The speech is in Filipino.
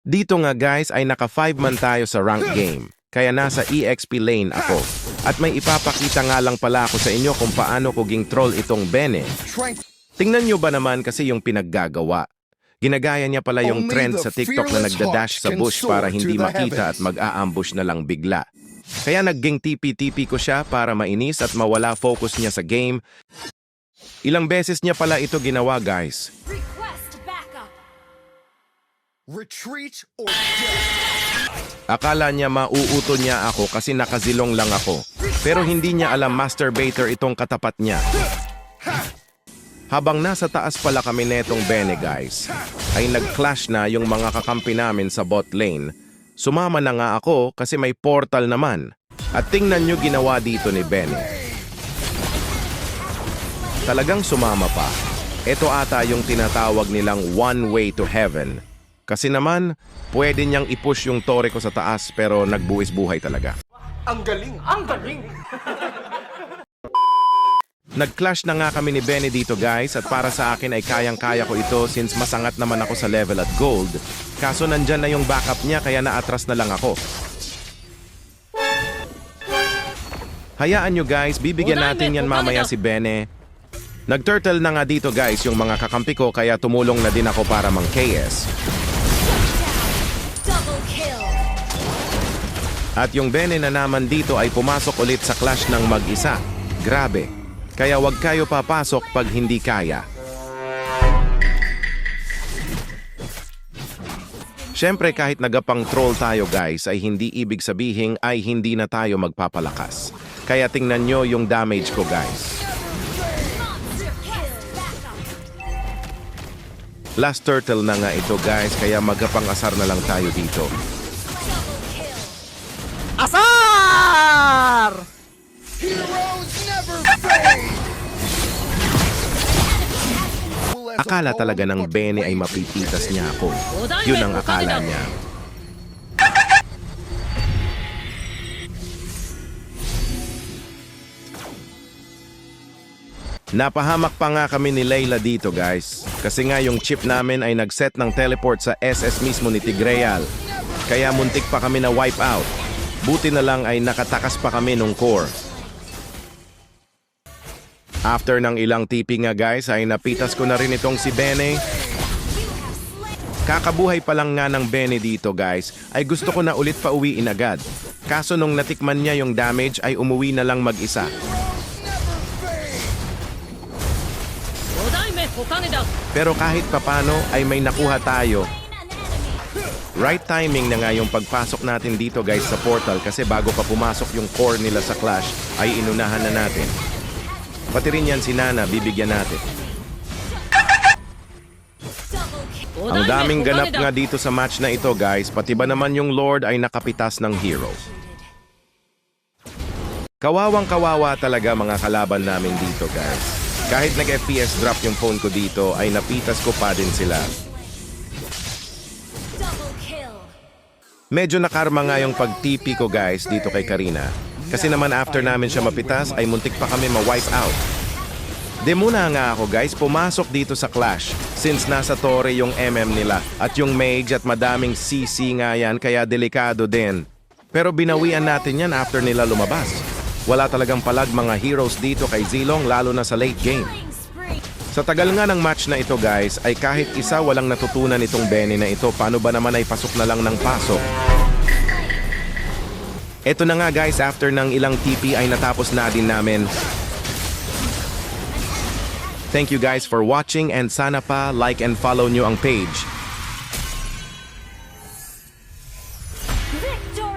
Dito nga guys ay naka 5 man tayo sa rank game. Kaya nasa EXP lane ako. At may ipapakita nga lang pala ako sa inyo kung paano ko ging troll itong Bene. Tingnan nyo ba naman kasi yung pinaggagawa. Ginagaya niya pala yung trend sa TikTok na nagdadash sa bush para hindi makita at mag-aambush na lang bigla. Kaya nagging TP-TP ko siya para mainis at mawala focus niya sa game. Ilang beses niya pala ito ginawa guys. Retreat or death. Akala niya mauuto niya ako kasi nakazilong lang ako. Pero hindi niya alam masturbator itong katapat niya. Habang nasa taas pala kami netong Bene guys, ay nag-clash na yung mga kakampi namin sa bot lane. Sumama na nga ako kasi may portal naman. At tingnan nyo ginawa dito ni Bene. Talagang sumama pa. Ito ata yung tinatawag nilang one way to heaven. Kasi naman, pwede niyang i-push yung tore ko sa taas pero nagbuwis buhay talaga. Ang galing! Ang galing! Nag-clash na nga kami ni Bene dito guys at para sa akin ay kayang-kaya ko ito since masangat naman ako sa level at gold. Kaso nandyan na yung backup niya kaya naatras na lang ako. Hayaan nyo guys, bibigyan natin yan mamaya si Bene. Nag-turtle na nga dito guys yung mga kakampi ko kaya tumulong na din ako para mang-KS. At yung Bene na naman dito ay pumasok ulit sa clash ng mag-isa. Grabe. Kaya wag kayo papasok pag hindi kaya. Siyempre kahit nagapang troll tayo guys ay hindi ibig sabihin ay hindi na tayo magpapalakas. Kaya tingnan nyo yung damage ko guys. Last turtle na nga ito guys kaya magapang asar na lang tayo dito. Asar! Heroes never fade! Akala talaga ng Bene ay mapipitas niya ako. Yun ang akala niya. Napahamak pa nga kami ni Layla dito guys. Kasi nga yung chip namin ay nag-set ng teleport sa SS mismo ni Tigreal. Kaya muntik pa kami na wipe out. Buti na lang ay nakatakas pa kami nung core. After ng ilang TP nga guys ay napitas ko na rin itong si Bene. Kakabuhay pa lang nga ng Bene dito guys ay gusto ko na ulit pa uwiin agad. Kaso nung natikman niya yung damage ay umuwi na lang mag-isa. Pero kahit papano ay may nakuha tayo. Right timing na nga yung pagpasok natin dito guys sa portal kasi bago pa pumasok yung core nila sa clash ay inunahan na natin. Pati rin yan si Nana bibigyan natin. Ang daming ganap nga dito sa match na ito guys, pati ba naman yung Lord ay nakapitas ng hero. Kawawang kawawa talaga mga kalaban namin dito guys. Kahit nag-FPS drop yung phone ko dito ay napitas ko pa din sila. Medyo nakarma nga yung pag-TP ko guys dito kay Karina. Kasi naman after namin siya mapitas ay muntik pa kami ma-wipe out. De muna nga ako guys pumasok dito sa clash since nasa tore yung MM nila at yung mage at madaming CC nga yan kaya delikado din. Pero binawian natin yan after nila lumabas. Wala talagang palag mga heroes dito kay Zilong lalo na sa late game. Sa tagal nga ng match na ito guys, ay kahit isa walang natutunan itong Bene na ito, paano ba naman ay pasok na lang ng pasok? Ito na nga guys, after ng ilang TP ay natapos na din namin. Thank you guys for watching and sana pa like and follow nyo ang page. Victory!